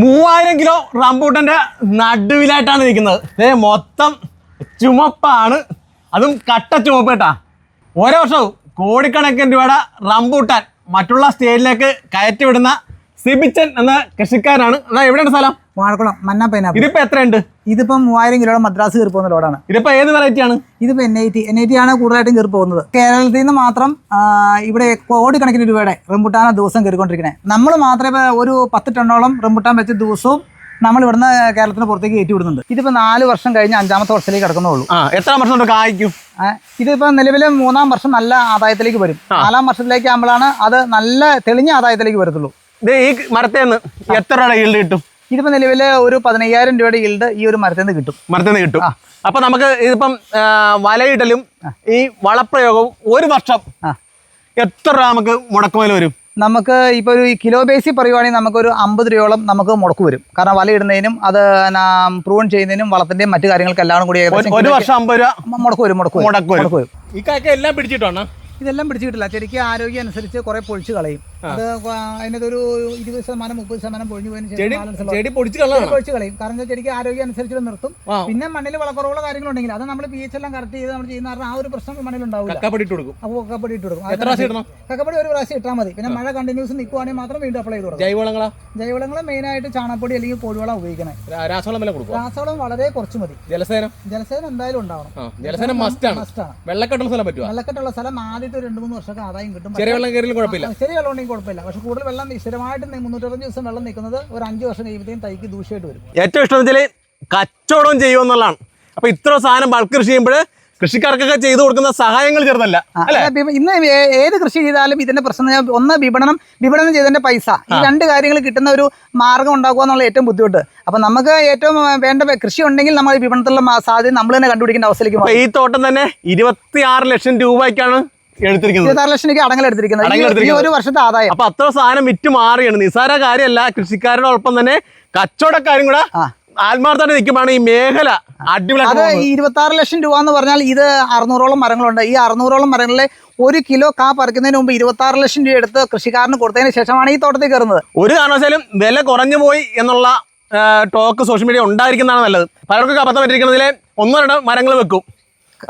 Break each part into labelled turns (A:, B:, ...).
A: 3000 kilo റംബൂട്ടന്റെ നടുവിലായിട്ടാണ് നിൽക്കുന്നത്. മൊത്തം ചുമപ്പാണ്, അതും കട്ട ചുമപ്പ് കേട്ടാ. ഓരോ വർഷവും കോടിക്കണക്കിന് രൂപയുടെ റംബൂട്ടാൻ മറ്റുള്ള സ്റ്റേറ്റിലേക്ക് കയറ്റി വിടുന്ന സിബിച്ചൻ എന്ന കൃഷിക്കാരനാണ്. അതാ എവിടെയാണ് സ്ഥലം?
B: വാഴക്കുളം മന്ന പൈനാപ്പിൾ.
A: ഇതിപ്പോ എത്രയുണ്ട്?
B: ഇതിപ്പം 3000 കിലോയുടെ മദ്രാസ് കയറി പോകുന്ന ലോഡാണ്.
A: ഇതിപ്പോ ഏത് വെറൈറ്റി ആണ്?
B: ഇതിപ്പോ NIT ആണ് കൂടുതലായിട്ടും കയറി പോകുന്നത്. കേരളത്തിൽ നിന്ന് മാത്രം ഇവിടെ കോടിക്കണക്കിന് രൂപയുടെ റംബുട്ടാന ദിവസം കയറിക്കൊണ്ടിരിക്കുന്നത്. നമ്മൾ മാത്രമേ ഒരു 10 ടണ്ണോളം റംബുട്ടാൻ വെച്ച് ദിവസവും നമ്മൾ ഇവിടുന്ന് കേരളത്തിന് പുറത്തേക്ക് കയറ്റി വിടുന്നുണ്ട്. ഇതിപ്പോ 4 വർഷം കഴിഞ്ഞ് 5ാമത്തെ വർഷത്തിലേക്ക് കിടക്കുന്നുള്ളൂ.
A: എത്ര വർഷം കൊണ്ട് കായ്ക്കും?
B: ഇതിപ്പോ നിലവിൽ 3ാം വർഷം നല്ല ആദായത്തിലേക്ക് വരും. 4ാം വർഷത്തിലേക്ക് ആകുമ്പോഴാണ് അത് നല്ല തെളിഞ്ഞ ആദായത്തിലേക്ക് വരത്തുള്ളൂ.
A: ഈ മരത്തേന്ന് എത്ര രൂപയുടെ ഈൽഡ് കിട്ടും?
B: ഇതിപ്പോ നിലവില് ഒരു 15000 രൂപയുടെ ഈൽഡ് ഈ ഒരു മരത്തിൽ നിന്ന് കിട്ടും.
A: അപ്പൊ നമുക്ക് ഇതിപ്പം വലയിടലും ഈ വളപ്രയോഗവും ഒരു വർഷം എത്ര രൂപ നമുക്ക് മുടക്കുമേൽ വരും?
B: നമുക്ക് ഇപ്പോൾ ഒരു കിലോ ബേസിൽ പറയുവാണെങ്കിൽ നമുക്കൊരു 50 രൂപയോളം നമുക്ക് മുടക്ക് വരും. കാരണം വലയിടുന്നതിനും അത് പ്രൂൺ ചെയ്യുന്നതിനും വളത്തിന്റെയും മറ്റു കാര്യങ്ങൾക്ക് എല്ലാം കൂടി
A: ഒരു വർഷം 50 രൂപ
B: മുടക്ക് വരും.
A: ഈ കാക്ക എല്ലാം പിടിച്ചിട്ടാണ്.
B: ഇതെല്ലാം പിടിച്ചു കിട്ടില്ല. ചെടിക്ക് ആരോഗ്യം അനുസരിച്ച് കുറെ പൊളിച്ച് കളയും. അത് അതിനകത്ത് ഒരു 20% 30% പൊഴിഞ്ഞു പോയതിന് പൊളിച്ച് കളയും. കാരണം ചെടിക്ക് ആരോഗ്യം അനുസരിച്ച് നിർത്തും. പിന്നെ മണ്ണിൽ വളക്കുറവുള്ള കാര്യങ്ങളുണ്ടെങ്കിൽ അത് നമ്മൾ pH എല്ലാം കറക്റ്റ് ചെയ്ത് നമ്മൾ ചെയ്യുന്ന കാരണം ആ ഒരു പ്രശ്നം മണ്ണിൽ ഉണ്ടാവില്ല.
A: കക്കപ്പടി ഇട്ട് കൊടുക്കും.
B: കക്കപ്പടി ഒരു പ്രാവശ്യം ഇട്ടാൽ മതി. പിന്നെ മഴ കണ്ടിന്യൂസ് നിൽക്കുവാണെങ്കിൽ മാത്രം വീണ്ടും അപ്ലൈ ചെയ്ത് കൊടുക്കും. ജൈവവളങ്ങൾ മെയിൻ ആയിട്ട് ചാണകപ്പൊടി അല്ലെങ്കിൽ കോഴിവളം ഉപയോഗിക്കണേ. രാസവളം വളരെ കുറച്ച് മതി. ജലസേനം എന്തായാലും ഉണ്ടാവണം. വെള്ളക്കെട്ടുള്ള സ്ഥലം ആദ്യത്തെ 2-3 വർഷമൊക്കെ ആദായം കിട്ടും. ചെറിയ വെള്ളം ഉണ്ടെങ്കിൽ കുഴപ്പമില്ല. പക്ഷെ കൂടുതൽ വെള്ളം സ്ഥിരമായിട്ട് 365 ദിവസം വെള്ളം നിൽക്കുന്നത് ഒരു 5 വർഷം കഴിയുമ്പോഴത്തേക്കും തൈക്ക് ദൂഷ്യമായിട്ട് വരും.
A: ഏറ്റവും ഇഷ്ടം വെച്ചാൽ കച്ചവടം ചെയ്യുമെന്നുള്ളതാണ്. അപ്പൊ ഇത്ര സാധനം ബൾക്ക് കൃഷി ചെയ്യുമ്പോൾ കൃഷിക്കാർക്കൊക്കെ ചെയ്തു കൊടുക്കുന്ന സഹായങ്ങൾ ചെറുതല്ല.
B: ഇന്ന് ഏത് കൃഷി ചെയ്താലും ഇതിന്റെ പ്രശ്നം ഒന്ന് വിപണനം ചെയ്തതിന്റെ പൈസ, ഈ 2 കാര്യങ്ങൾ കിട്ടുന്ന ഒരു മാർഗം ഉണ്ടാക്കുക എന്നുള്ള ഏറ്റവും ബുദ്ധിമുട്ട്. അപ്പൊ നമുക്ക് ഏറ്റവും വേണ്ട കൃഷി ഉണ്ടെങ്കിൽ നമ്മൾ വിപണനത്തിലുള്ള സാധ്യത നമ്മൾ തന്നെ കണ്ടുപിടിക്കേണ്ട അവസ്ഥയിലേക്ക്.
A: ഈ തോട്ടം തന്നെ 26 ലക്ഷം രൂപയ്ക്കാണ്
B: 26 ലക്ഷം രൂപ അടങ്ങലെടുത്തിരിക്കുന്നത്. ഈ ഒരു വർഷത്തെ ആദായം.
A: അപ്പൊ അത്ര സാധനം വിറ്റ് മാറിയാണ്. നിസ്സാര കാര്യമല്ല. കൃഷിക്കാരോടൊപ്പം തന്നെ കച്ചവടക്കാരും കൂടെ ആത്മാർത്ഥമായിട്ട് നിൽക്കുമ്പോഴാണ് ഈ മേഖല അടിപൊളി.
B: അത് 26 ലക്ഷം രൂപ എന്ന് പറഞ്ഞാൽ ഇത് 600ഓളം മരങ്ങളുണ്ട്. ഈ 600ഓളം മരങ്ങളിലെ 1 കിലോ കാ പറിക്കുന്നതിന് മുമ്പ് 26 ലക്ഷം രൂപ എടുത്ത് കൃഷിക്കാരന് കൊടുത്തതിന് ശേഷമാണ് ഈ തോട്ടത്തിൽ കയറുന്നത്.
A: ഒരു കാരണവശാലും വില കുറഞ്ഞു പോയി എന്നുള്ള ടോക്ക് സോഷ്യൽ മീഡിയ ഉണ്ടായിരിക്കുന്നതാണ് നല്ലത്. പലർക്കും അബദ്ധം പറ്റിയിരിക്കുന്നതിൽ 1-2 മരങ്ങൾ വെക്കും.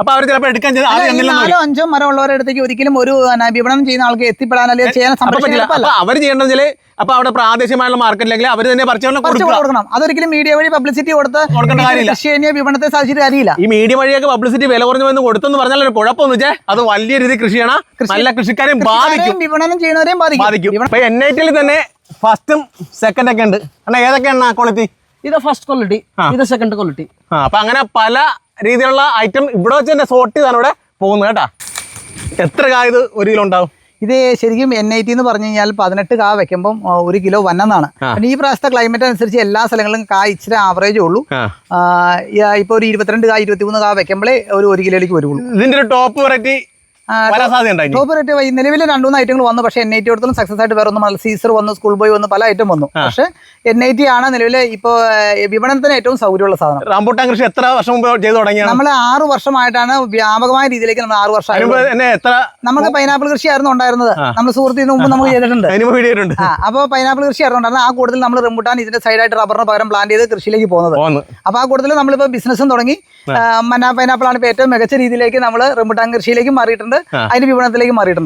A: അപ്പൊ അവർ ചിലപ്പോൾ എടുക്കാൻ
B: 4-5 മരം ഉള്ളവരുടെ അടുത്തേക്ക് ഒരിക്കലും ഒരു വിപണനം ചെയ്യുന്ന ആൾക്ക് എത്തിപ്പെടാൻ അല്ലെങ്കിൽ ചെയ്യാൻ പറ്റില്ല.
A: അവർ ചെയ്യേണ്ടത് അപ്പൊ അവിടെ പ്രാദേശികമായുള്ള മാർക്കറ്റിലെങ്കിൽ അവർ തന്നെ
B: കൊടുക്കണം. അതൊരിക്കലും മീഡിയ വഴി പബ്ലിസിറ്റി കൊടുക്കേണ്ട കാര്യമില്ല. വിപണനത്തെ സാധിച്ചിട്ട് കാര്യമില്ല.
A: ഈ മീഡിയ വഴിയൊക്കെ പബ്ലിസിറ്റി വില കുറഞ്ഞു വന്ന് കൊടുത്തെന്ന് പറഞ്ഞാൽ ഒരു കുഴപ്പമെന്ന് വെച്ചാൽ അത് വലിയ രീതി കൃഷിയാണ്. നല്ല കൃഷിക്കാരെയും ബാധിക്കും,
B: വിപണനം ചെയ്യുന്നവരെയും ബാധിക്കും.
A: ഇപ്പൊ NIT തന്നെ ഫസ്റ്റും സെക്കൻഡ് ഒക്കെ ഉണ്ട്. ഏതൊക്കെയാണ് ക്വാളിറ്റി?
B: ഇത് ഫസ്റ്റ് ക്വാളിറ്റി, ഇത് സെക്കൻഡ് ക്വാളിറ്റി.
A: അപ്പൊ അങ്ങനെ പല രീതിയിലുള്ള ഐറ്റം ഇവിടെ വെച്ച് തന്നെ സോർട്ട് ചെയ്താണ് ഇവിടെ പോകുന്നത് കേട്ടാ. എത്ര കായ ഇത് 1 കിലോ ഉണ്ടാവും?
B: ഇത് ശരിക്കും NIT എന്ന് പറഞ്ഞു കഴിഞ്ഞാൽ 18 കാ വെക്കുമ്പോൾ 1 കിലോ വന്നെന്നാണ്. പിന്നെ ഈ പ്രാവശ്യത്തെ ക്ലൈമറ്റ് അനുസരിച്ച് എല്ലാ സ്ഥലങ്ങളിലും കാ ഇച്ചിരി ആവറേജ് ഉള്ളൂ. ഇപ്പൊ ഒരു 22 കാ 23 കാ വെക്കുമ്പോഴേ ഒരു 1 കിലോയിലേക്ക് വരുള്ളൂ.
A: ഇതിന്റെ ഒരു ടോപ്പ് വെറൈറ്റി
B: ടോപ്പ് റേറ്റ് നിലവിൽ 2-3 ഐറ്റങ്ങൾ വന്നു. പക്ഷേ NIT കൊടുത്തോളം സക്സസ് ആയിട്ട് വേറെ ഒന്നും. സീസർ വന്നു, സ്കൂൾ ബോയ് വന്നു, പല ഐറ്റം വന്നു. പക്ഷേ NIT ആണ് നിലവിൽ ഇപ്പൊ വിപണനത്തിന് ഏറ്റവും സൗകര്യമുള്ള സാധനം.
A: റംബൂട്ടാൻ കൃഷി എത്ര വർഷം മുമ്പ് ചെയ്തു തുടങ്ങിയത്?
B: നമ്മൾ 6 വർഷമായിട്ടാണ് വ്യാപകമായ രീതിയിലേക്ക്. നമ്മൾ 6 വർഷമായിട്ട് നമുക്ക് പൈനാപ്പിൾ കൃഷി ആയിരുന്നു ഉണ്ടായിരുന്നത്. നമ്മൾ സുഹൃത്തിന് മുമ്പ് നമുക്ക് ചെയ്തിട്ടുണ്ട്. അപ്പോൾ പൈനാപ്പിൾ കൃഷി ആയിരുന്നു ഉണ്ടായിരുന്നത്. ആ കൂടുതൽ നമ്മൾ റംബൂട്ടാൻ ഇതിന്റെ സൈഡായിട്ട് റബ്ബറിന് പകരം പ്ലാന്റ് ചെയ്ത് കൃഷിയിലേക്ക് പോകുന്നത്. അപ്പോൾ ആ കൂടുതൽ നമ്മളിപ്പോൾ ബിസിനസ്സും തുടങ്ങി. മന്ന പൈനാപ്പിൾ ആണ് ഇപ്പൊ ഏറ്റവും മികച്ച രീതിയിലേക്ക് നമ്മൾ റംബൂട്ടാൻ കൃഷിയിലേക്ക് മാറിയിട്ടുണ്ട്. അതിന്റെ വിപണനത്തിലേക്ക് മാറിയിട്ടുണ്ട്.